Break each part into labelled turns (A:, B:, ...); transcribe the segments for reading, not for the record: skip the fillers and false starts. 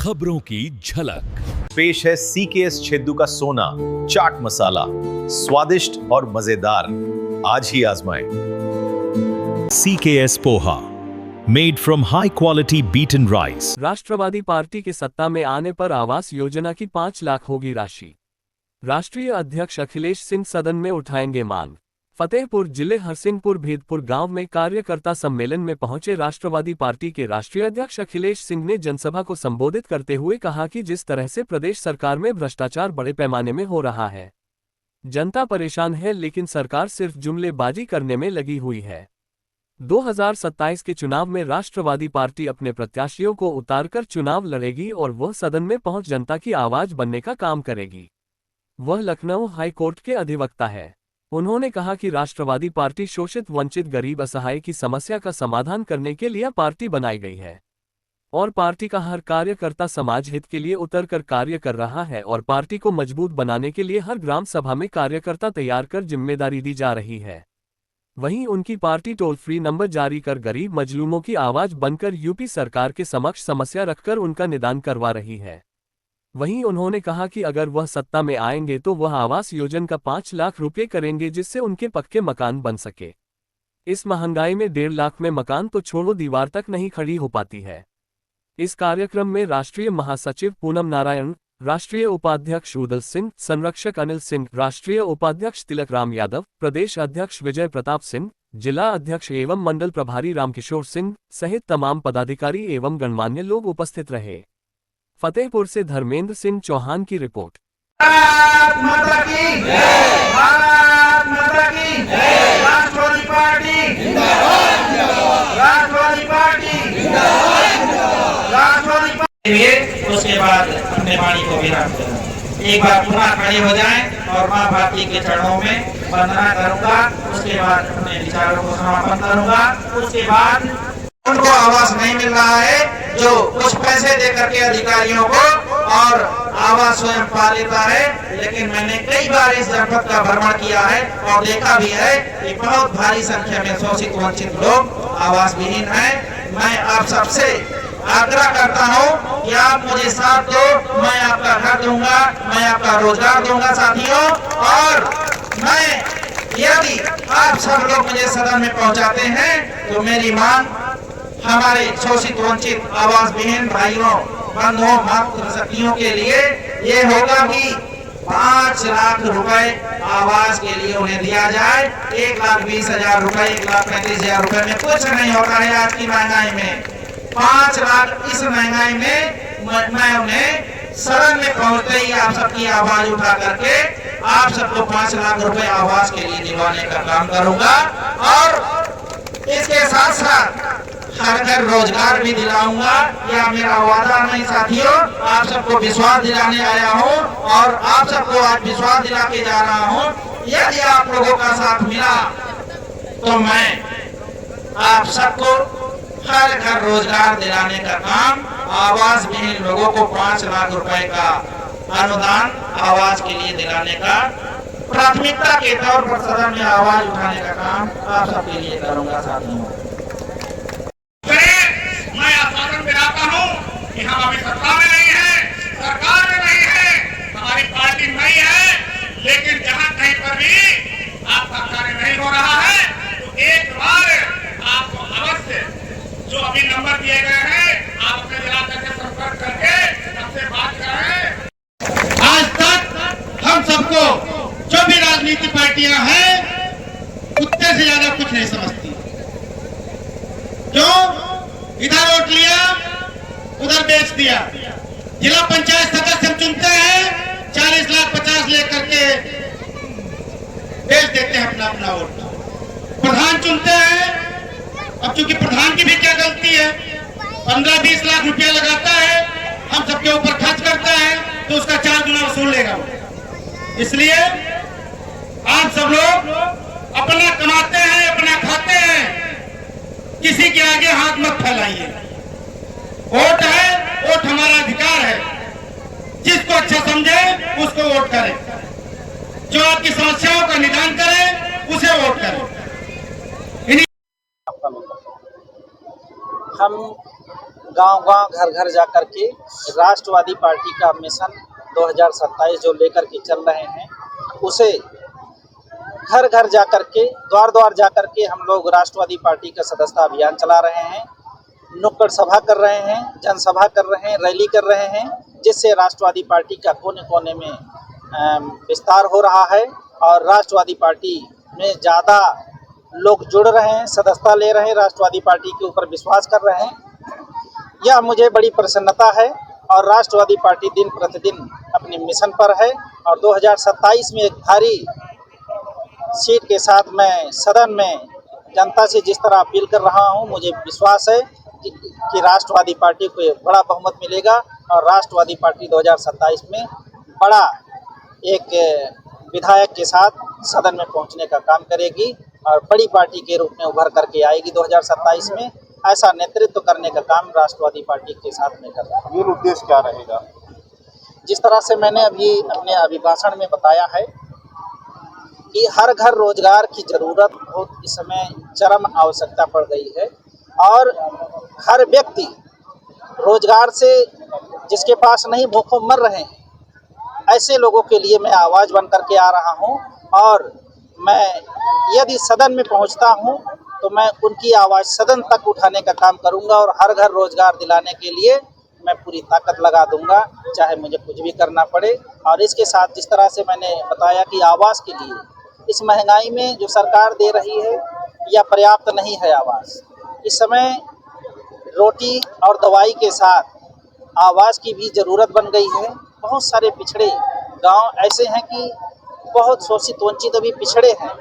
A: खबरों की झलक।
B: पेश है सीकेएस छेदू का सोना चाट मसाला, स्वादिष्ट और मजेदार। आज ही आजमाएं।
A: CKS poha, made from high quality beaten rice.
C: राष्ट्रवादी पार्टी के सत्ता में आने पर आवास योजना की 5 लाख होगी राशि। राष्ट्रीय अध्यक्ष अखिलेश सिंह सदन में उठाएंगे मांग। फतेहपुर जिले हरसिंहपुर भेदपुर गांव में कार्यकर्ता सम्मेलन में पहुंचे राष्ट्रवादी पार्टी के राष्ट्रीय अध्यक्ष अखिलेश सिंह ने जनसभा को संबोधित करते हुए कहा कि जिस तरह से प्रदेश सरकार में भ्रष्टाचार बड़े पैमाने में हो रहा है, जनता परेशान है, लेकिन सरकार सिर्फ जुमलेबाजी करने में लगी हुई है। 2027 के चुनाव में राष्ट्रवादी पार्टी अपने प्रत्याशियों को उतारकर चुनाव लड़ेगी और वह सदन में पहुंच जनता की आवाज बनने का काम करेगी। वह लखनऊ हाईकोर्ट के अधिवक्ता है। उन्होंने कहा कि राष्ट्रवादी पार्टी शोषित, वंचित, गरीब, असहाय की समस्या का समाधान करने के लिए पार्टी बनाई गई है और पार्टी का हर कार्यकर्ता समाज हित के लिए उतरकर कार्य कर रहा है और पार्टी को मजबूत बनाने के लिए हर ग्राम सभा में कार्यकर्ता तैयार कर जिम्मेदारी दी जा रही है। वहीं उनकी पार्टी टोल फ्री नंबर जारी कर गरीब मजलूमों की आवाज बनकर यूपी सरकार के समक्ष समस्या रखकर उनका निदान करवा रही है। वहीं उन्होंने कहा कि अगर वह सत्ता में आएंगे तो वह आवास योजना का 5 लाख रुपये करेंगे, जिससे उनके पक्के मकान बन सके। इस महंगाई में 1.5 लाख में मकान तो छोड़ो, दीवार तक नहीं खड़ी हो पाती है। इस कार्यक्रम में राष्ट्रीय महासचिव पूनम नारायण, राष्ट्रीय उपाध्यक्ष उदल सिंह, संरक्षक अनिल सिंह, राष्ट्रीय उपाध्यक्ष तिलक राम यादव, प्रदेश अध्यक्ष विजय प्रताप सिंह, जिला अध्यक्ष एवं मंडल प्रभारी रामकिशोर सिंह सहित तमाम पदाधिकारी एवं गणमान्य लोग उपस्थित रहे। फतेहपुर से धर्मेंद्र सिंह चौहान की रिपोर्ट।
D: भारत माता की जय, भारत माता की जय, राष्ट्रवादी पार्टी जिंदाबाद, राष्ट्रवादी पार्टी जिंदाबाद, राष्ट्रवादी पार्टी। उसके बाद अपने वाणी को विराम करें। एक बार पुनः खड़े हो जाएं और मां भारती के चरणों में वंदना करूंगा। उसके बाद अपने विचारों को समापन करूंगा। उसके बाद उनको आवास नहीं मिल रहा है, जो कुछ पैसे दे करके अधिकारियों को और आवास स्वयं पा लेता है। लेकिन मैंने कई बार इस जनपद का भ्रमण किया है और देखा भी है कि बहुत भारी संख्या में शोषित वंचित लोग आवास विहीन हैं। मैं आप सबसे आग्रह करता हूं कि आप मुझे साथ दो, मैं आपका घर दूंगा, मैं आपका रोजगार दूंगा साथियों। और मैं यदि आप सब लोग मुझे सदन में पहुंचाते हैं तो मेरी मांग हमारे शोषित वंचित आवास विहीन भाइयों, बंधुओं, मातृ शक्तियों के लिए ये होगा कि 5 लाख रुपए आवास के लिए उन्हें दिया जाए। 1,20,000 रुपए, 1,35,000 रुपए में कुछ नहीं होता है आज की महंगाई में। 5 लाख इस महंगाई में मैं उन्हें सदन में पहुंचते ही आप सबकी आवाज उठा करके आप सबको 5 लाख रुपए आवास के लिए दिलवाने का काम करूंगा। और इसके साथ साथ हर घर रोजगार भी दिलाऊंगा। यह मेरा वादा नहीं साथियों, आप सबको विश्वास दिलाने आया हूं और आप सबको आज विश्वास दिला के जा रहा हूं। यदि आप लोगों का साथ मिला तो मैं आप सबको हर घर रोजगार दिलाने का काम, आवास विहीन लोगों को 5 लाख रुपए का अनुदान आवास के लिए दिलाने का प्राथमिकता के तौर पर सदन में आवाज उठाने का काम आप सबके लिए करूंगा साथियों।
E: मैं आश्वासन दिलाता हूं कि हम अभी सत्ता में नहीं है, सरकार में नहीं है, हमारी पार्टी नहीं है, लेकिन जहां कहीं पर भी आपका कार्य नहीं हो रहा है तो एक बार आपको अवश्य जो अभी नंबर दिए गए हैं आप अपने जिला करके संपर्क करके हमसे बात करें।
D: आज तक हम सबको जो भी राजनीतिक पार्टियां हैं कुत्ते से ज्यादा कुछ नहीं समझती। क्यों? इधर वोट लिया, उधर बेच दिया। जिला पंचायत सदस्य हम चुनते हैं, 40 लाख 50 लेकर के बेच देते हैं अपना अपना वोट। प्रधान चुनते हैं, अब चूंकि प्रधान की भी क्या गलती है, 15-20 लाख रुपया लगाता है, हम सबके ऊपर खर्च करता है तो उसका 4 गुना वसूल लेगा। इसलिए आप सब लोग अपना कमाते हैं, अपना खाते हैं, किसी के आगे हाथ मत फैलाइए। वोट है, वोट हमारा अधिकार है। जिसको अच्छा समझे उसको वोट करें, जो आपकी समस्याओं का निदान करे उसे वोट करें।
F: हम गांव-गांव, घर-घर जाकर के राष्ट्रवादी पार्टी का मिशन 2027 जो लेकर के चल रहे हैं, उसे घर-घर जाकर के, द्वार-द्वार जाकर के हम लोग राष्ट्रवादी पार्टी का सदस्यता अभियान चला रहे हैं, नुक्कड़ सभा कर रहे हैं, जनसभा कर रहे हैं, रैली कर रहे हैं, जिससे राष्ट्रवादी पार्टी का कोने-कोने में विस्तार हो रहा है और राष्ट्रवादी पार्टी में ज़्यादा लोग जुड़ रहे हैं, सदस्यता ले रहे हैं, राष्ट्रवादी पार्टी के ऊपर विश्वास कर रहे हैं। यह मुझे बड़ी प्रसन्नता है और राष्ट्रवादी पार्टी दिन प्रतिदिन अपने मिशन पर है और 2027 में एक भारी सीट के साथ मैं सदन में जनता से जिस तरह अपील कर रहा हूं, मुझे विश्वास है कि राष्ट्रवादी पार्टी को एक बड़ा बहुमत मिलेगा और राष्ट्रवादी पार्टी 2027 में बड़ा एक विधायक के साथ सदन में पहुंचने का काम करेगी और बड़ी पार्टी के रूप में उभर करके आएगी 2027 में। ऐसा नेतृत्व करने का काम राष्ट्रवादी पार्टी के साथ में कर रहा है।
G: ये उद्देश्य क्या रहेगा?
F: जिस तरह से मैंने अभी अपने अभिभाषण में बताया है कि हर घर रोजगार की जरूरत बहुत इस समय चरम आवश्यकता पड़ गई है और हर व्यक्ति रोजगार से जिसके पास नहीं भूखों मर रहे हैं, ऐसे लोगों के लिए मैं आवाज़ बन करके आ रहा हूं और मैं यदि सदन में पहुंचता हूं तो मैं उनकी आवाज़ सदन तक उठाने का काम करूंगा और हर घर रोजगार दिलाने के लिए मैं पूरी ताकत लगा दूंगा, चाहे मुझे कुछ भी करना पड़े। और इसके साथ जिस तरह से मैंने बताया कि आवास के लिए इस महंगाई में जो सरकार दे रही है यह पर्याप्त नहीं है। आवास इस समय रोटी और दवाई के साथ आवास की भी ज़रूरत बन गई है। बहुत सारे पिछड़े गांव ऐसे हैं कि बहुत शोषित वंचित अभी पिछड़े हैं,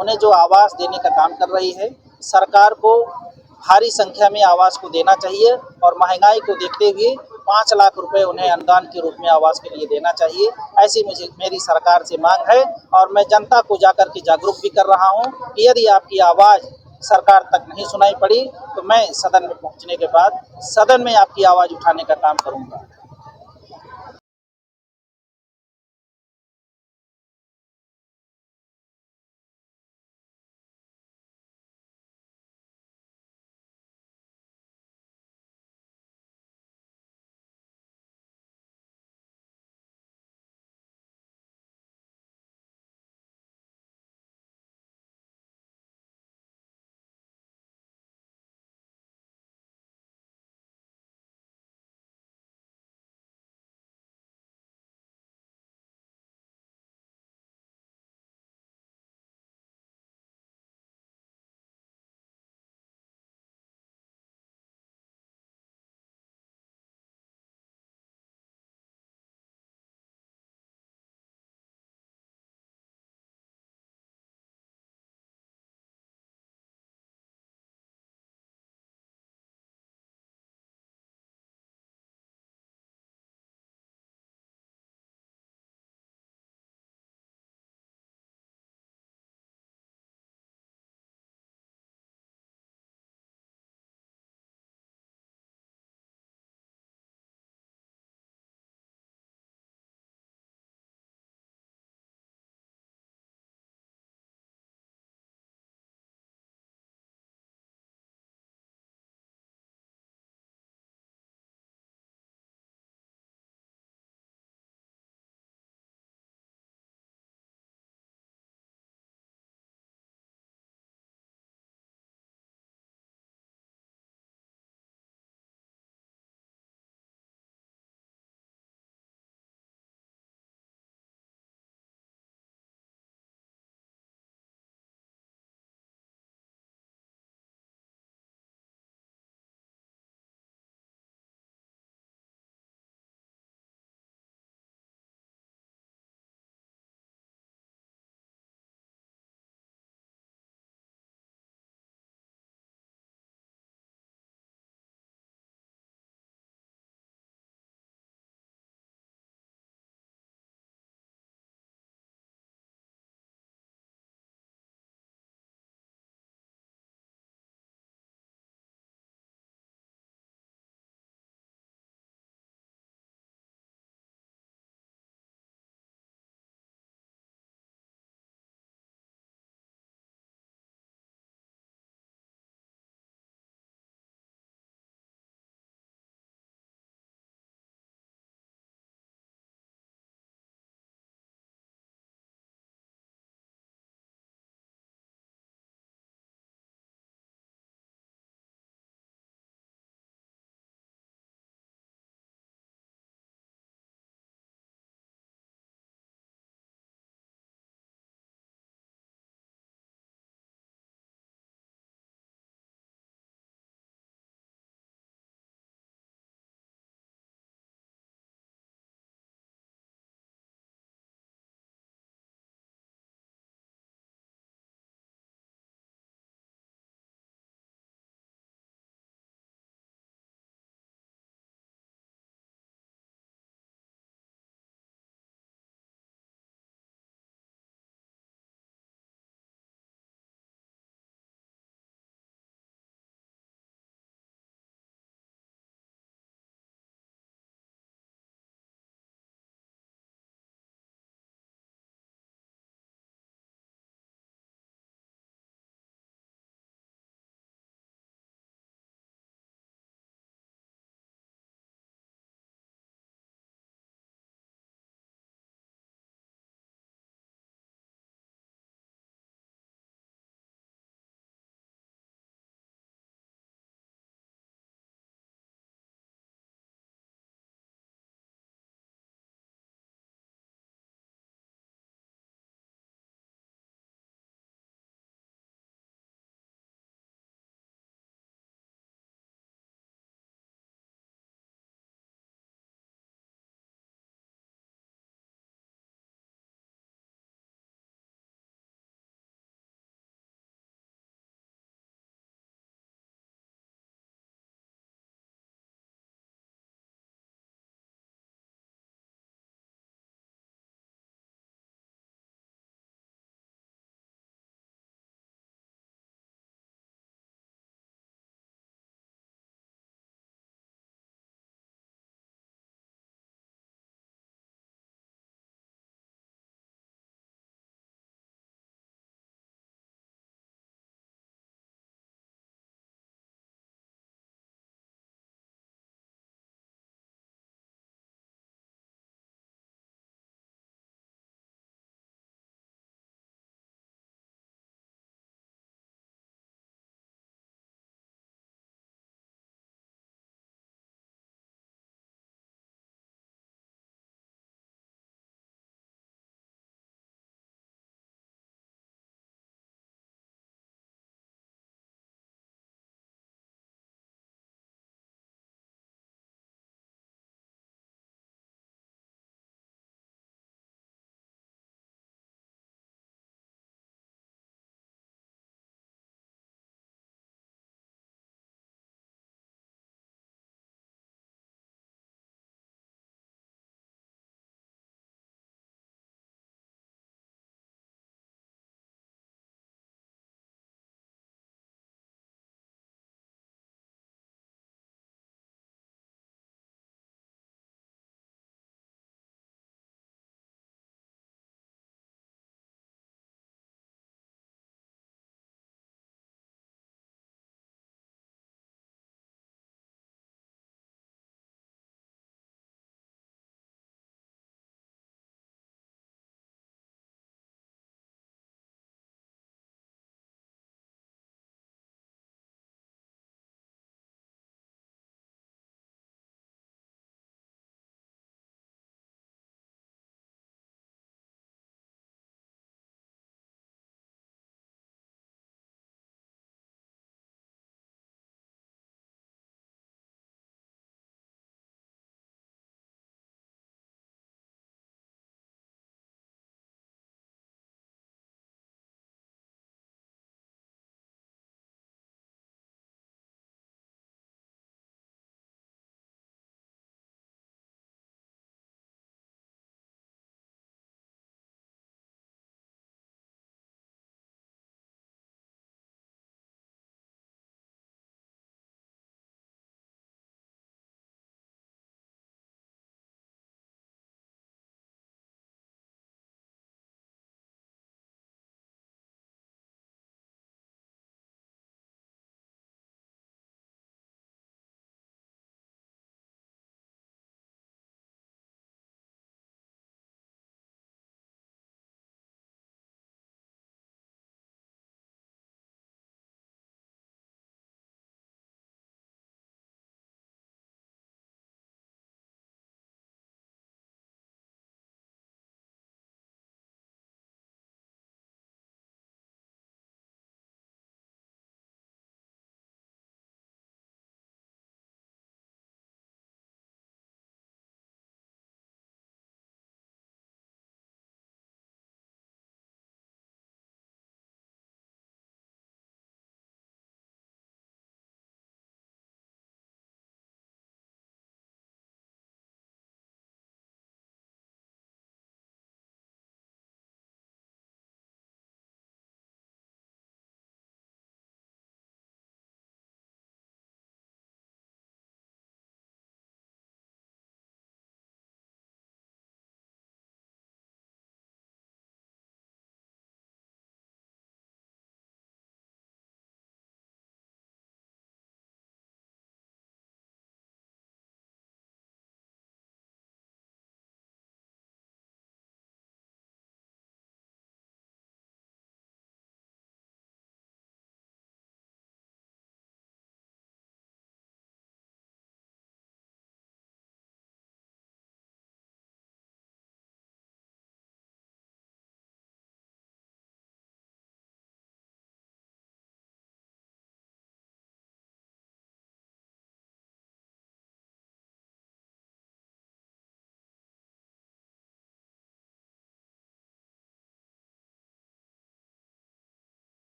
F: उन्हें जो आवास देने का काम कर रही है। सरकार को भारी संख्या में आवास को देना चाहिए और महंगाई को देखते हुए 5 लाख रुपए उन्हें अनुदान के रूप में आवास के लिए देना चाहिए। ऐसी मेरी सरकार से मांग है और मैं जनता को जाकर के जागरूक भी कर रहा हूं कि यदि आपकी आवाज़ सरकार तक नहीं सुनाई पड़ी तो मैं सदन में पहुंचने के बाद सदन में आपकी आवाज़ उठाने का काम करूंगा।